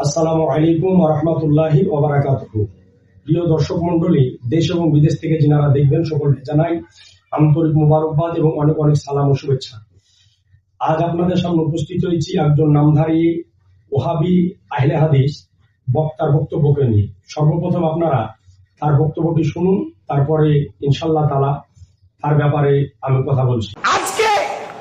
আসসালামু আলাইকুম ওয়া রাহমাতুল্লাহি ওয়া বারাকাতুহু। প্রিয় দর্শক মণ্ডলী, দেশ এবং বিদেশ থেকে যারা দেখবেন সকলকে জানাই আন্তরিক মোবারকবাদ এবং অনেক অনেক সালাম ও শুভেচ্ছা। আজ আপনাদের সামনে উপস্থিত হয়েছি একজন নামধারী ওহাবী আহলে হাদিস বক্তার বক্তব্যকে নিয়ে। সর্বপ্রথম আপনারা তার বক্তব্যটি শুনুন, তারপরে ইনশাআল্লাহ তাআলা তার ব্যাপারে আমি কথা বলছি। আজকে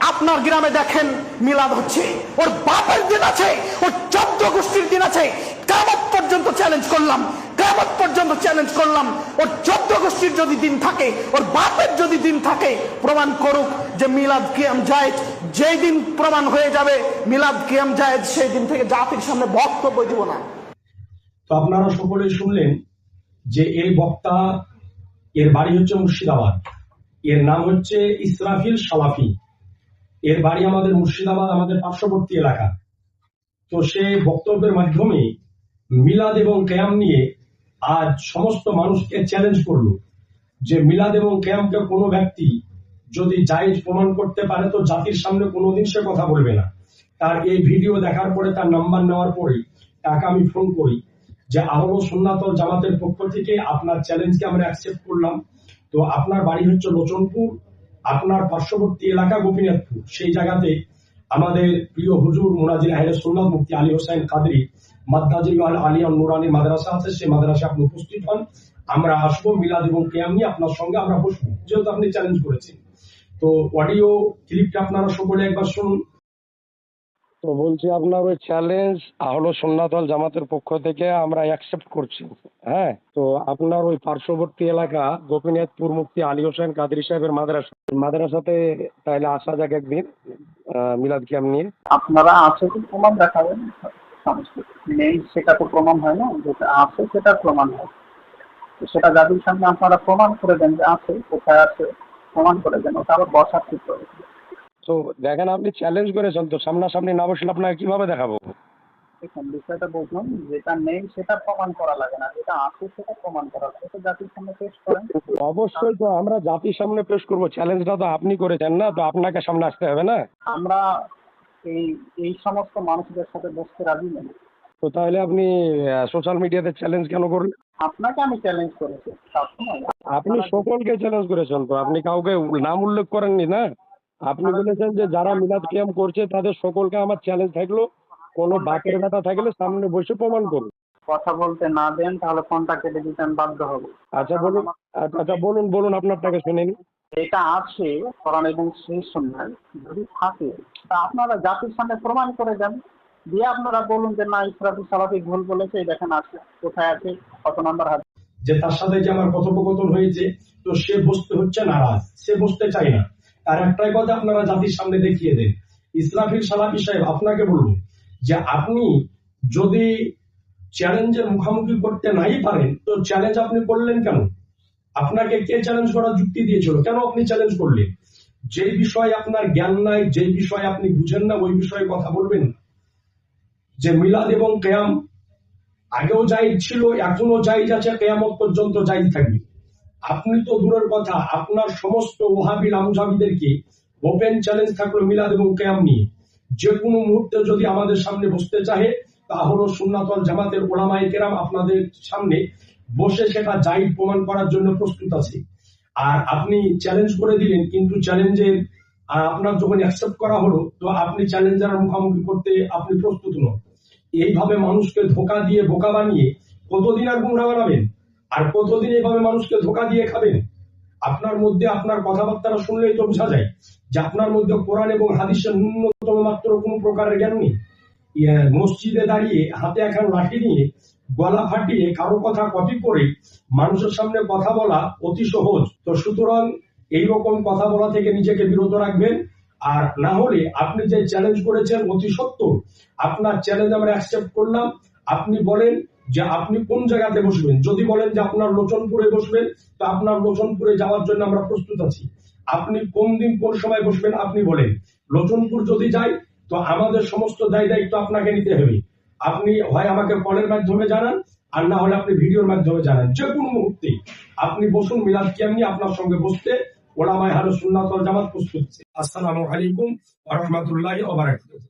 আপনার গ্রামে দেখেন মিলাদ হচ্ছে, ওর বাপের দিন আছে, ওর 14 গোষ্ঠীর দিন আছে। কিয়ামত পর্যন্ত চ্যালেঞ্জ করলাম, কিয়ামত পর্যন্ত চ্যালেঞ্জ করলাম, ওর 14 গোষ্ঠীর যদি দিন থাকে, ওর বাপের যদি দিন থাকে, প্রমাণ করুক যে মিলাদ কিয়াম জায়েজ। যেই দিন প্রমাণ হয়ে যাবে মিলাদ কিয়াম জায়েজ, সেই দিন থেকে জাতির সামনে বক্তব্য দিব না। তো আপনারা সকলেই শুনলেন যে এই বক্তা, এর বাড়ি হচ্ছে মুর্শিদাবাদ, এর নাম হচ্ছে ইসরাফিল সালাফি, এর বাড়ি আমাদের মুর্শিদাবাদ, আমাদের পার্শ্ববর্তী এলাকা। তো সে বক্তব্যের মাধ্যমে মিলাদ এবং কিয়াম নিয়ে আজ সমস্ত মানুষকে চ্যালেঞ্জ করলো যে মিলাদ এবং কিয়ামকে কোনো ব্যক্তি যদি জায়েজ প্রমাণ করতে পারে তো জাতির সামনে কোনোদিন সে কথা বলবে না। তার এই ভিডিও দেখার পরে, তার নাম্বার নেওয়ার পরে তাকে আমি ফোন করি যে আহলে সুন্নাত ওয়াল জামাতের পক্ষ থেকে আপনার চ্যালেঞ্জকে আমরা অ্যাকসেপ্ট করলাম। তো আপনার বাড়ি হচ্ছে লোচনপুর, আপনার পার্শ্ববর্তী এলাকা গোপীনাথপুর, সেই জায়গাতে আমাদের প্রিয় হুজুর মুনাজির আহলে সুন্নাত মুফতি আলী হোসেন কাদরি মাদ্দাজিল আলিয়া নুরানি মাদ্রাসা আছে, সেই মাদ্রাসায় আপনি উপস্থিত হন। আমরা আসবো, মিলাদ এবং কিয়াম নিয়ে আপনার সঙ্গে আমরা বসবো, যেহেতু আপনি চ্যালেঞ্জ করেছেন। তো অডিও ক্লিপটা আপনারা সকলে একবার শুনুন। তো বলছি, আপনার ওই চ্যালেঞ্জ আহলে সুন্নাত ওয়াল জামাতের পক্ষ থেকে আমরা অ্যাকসেপ্ট করছি। হ্যাঁ, তো আপনার ওই পার্শ্ববর্তী এলাকা গোপীনাথপুর মুফতি আলী হোসেন কাদরি সাহেবের মাদ্রাসাতে তাহলে আসা যাক একদিন মিলাদ কিয়াম নিয়ে। আপনারা আছে তো প্রমাণ দেখাবেন, নেই সেটা তো প্রমাণ হয় না, যেটা আছে সেটা প্রমাণ হয়। তো সেটা জাতির সামনে আপনারা প্রমাণ করে দেন যে আছে, কোথায় আছে প্রমাণ করে দেন, ওটা আবার বসার ঠিক করে। তো দেখেন, আপনি চ্যালেঞ্জ করেছেন, তো সামনাসামনি না বসলে আপনাকে কিভাবে দেখাবো? দেখুন, বিষয়টা বুঝলাম, যেটা নেই সেটা প্রমাণ করা লাগে না, যেটা আছে সেটা প্রমাণ করা লাগে। তো জাতির সামনে পেশ করেন। অবশ্যই, তো আমরা জাতির সামনে পেশ করবো। চ্যালেঞ্জটা তো আপনি করেছেন না, তো আপনাকে সামনে আসতে হবে না? আমরা এই এই সমস্ত মানুষদের সাথে বসতে রাজি নেই। তো তাহলে আপনি সোশ্যাল মিডিয়াতে চ্যালেঞ্জ কেন করলেন? আপনাকে আমি চ্যালেঞ্জ করেছি সবসময়। আপনি সকলকে চ্যালেঞ্জ করেছেন, তো আপনি কাউকে নাম উল্লেখ করেননি না? আপনি বলেছেন যে যারা মিলাদ কিয়াম করছে তাদের সকলকে আমার চ্যালেঞ্জ থাকলো, কোনো বাকের ব্যথা থাকলে সামনে বসে প্রমাণ করুন। কথা বলতে না দেন তাহলে ফোনটা কেটে দিতে আমি বাধ্য হব। আচ্ছা বলুন, আচ্ছা বলুন আপনারটাকে শুনে নিন। এটা আছে কোরআন এবং সেই সুন্নাহয়, যদি থাকে তা আপনারা জাতির সামনে প্রমাণ করে দেন, দিয়ে আপনারা বলুন যে না, ইসরাফিল সালাফি ভুল বলেছে, এই দেখেন আছে, কোথায় আছে, কত নাম্বার হাত। যে তার সাথে যে আমার কথোপকথন হয়েছে, তো সে বসতে হচ্ছে নারাজ, সে বসতে চায় না। তার একটাই কথা, আপনারা জাতির সামনে দেখিয়ে দেন। ইসরাফিল সালাফি সাহেব, আপনাকে বলবো যে আপনি যদি চ্যালেঞ্জের মুখোমুখি করতে নাই পারেন তো চ্যালেঞ্জ আপনি করলেন কেন? আপনাকে কে চ্যালেঞ্জ করার যুক্তি দিয়েছিল? কেন আপনি চ্যালেঞ্জ করলেন? যে বিষয়ে আপনার জ্ঞান নাই, যে বিষয়ে আপনি বুঝেন না, ওই বিষয়ে কথা বলবেন না। যে মিলাদ এবং কিয়াম আগেও জায়েজ ছিল, এখনো জায়েজ আছে, কিয়ামত পর্যন্ত জায়েজ থাকবে। আপনি তো দূরের কথা, আপনার সমস্ত ওহাবী লামুজাবিদেরকে ওপেন চ্যালেঞ্জ থাকলো মিলাদ এবং কিয়াম নিয়ে। যে কোনো মুহূর্তে যদি আমাদের সামনে বসতে চাহে, তাহলে সুন্নাত ওয়াল জামাতের উলামায়ে কেরাম আপনাদের সামনে বসে সেটা জায়েজ প্রমাণ করার জন্য প্রস্তুত আছে। আর আপনি চ্যালেঞ্জ করে দিলেন, কিন্তু চ্যালেঞ্জের আপনার যখন অ্যাকসেপ্ট করা হলো, তো আপনি চ্যালেঞ্জার মুখোমুখি করতে আপনি প্রস্তুত নন। এইভাবে মানুষকে ধোকা দিয়ে বোকা বানিয়ে কতদিন আর গুমরা বানাবেন? আর কতদিন এইভাবে মানুষকে ধোকা দিয়ে খাবেন? আপনার মধ্যে, আপনার কথাবার্তা শুনলেই তো বোঝা যায় যে আপনার মধ্যে কোরআন এবং হাদিসের ন্যূনতম মাত্র কোনো প্রকারের জ্ঞান নেই। মসজিদে দাঁড়িয়ে হাতে এখন লাঠি নিয়ে গলা ফাটিয়ে কারো কথা কপি করে মানুষের সামনে কথা বলা অতি সহজ। তো সুতরাং এইরকম কথা বলা থেকে নিজেকে বিরত রাখবেন। আর না হলে আপনি যে চ্যালেঞ্জ করেছেন অতি সত্য, আপনার চ্যালেঞ্জ আমরা অ্যাকসেপ্ট করলাম। আপনি বলেন যে আপনি কোন জায়গাতে বসবেন। যদি বলেন যে আপনার লোচনপুরে বসবেন, তো আপনার লোচনপুরে যাওয়ার জন্য আমরা প্রস্তুত আছি। আপনি কোন দিন কোন সময় বসবেন আপনি বলেন। লোচনপুর যদি যাই, তো আমাদের সমস্ত দায় দায়িত্ব আপনাকে নিতে হবে। আপনি হয় আমাকে কলের মাধ্যমে জানান, আর না হলে আপনি ভিডিওর মাধ্যমে জানান। যে কোনো মুহূর্তে আপনি বসুন, মিলাদ কিয়াম নিয়ে আপনার সঙ্গে বসতে ওলামায়ে আহলে সুন্নাত ওয়াল জামাত প্রস্তুত আছে। আসসালামু আলাইকুম ওয়া রাহমাতুল্লাহি ওয়া বারাকাতুহু।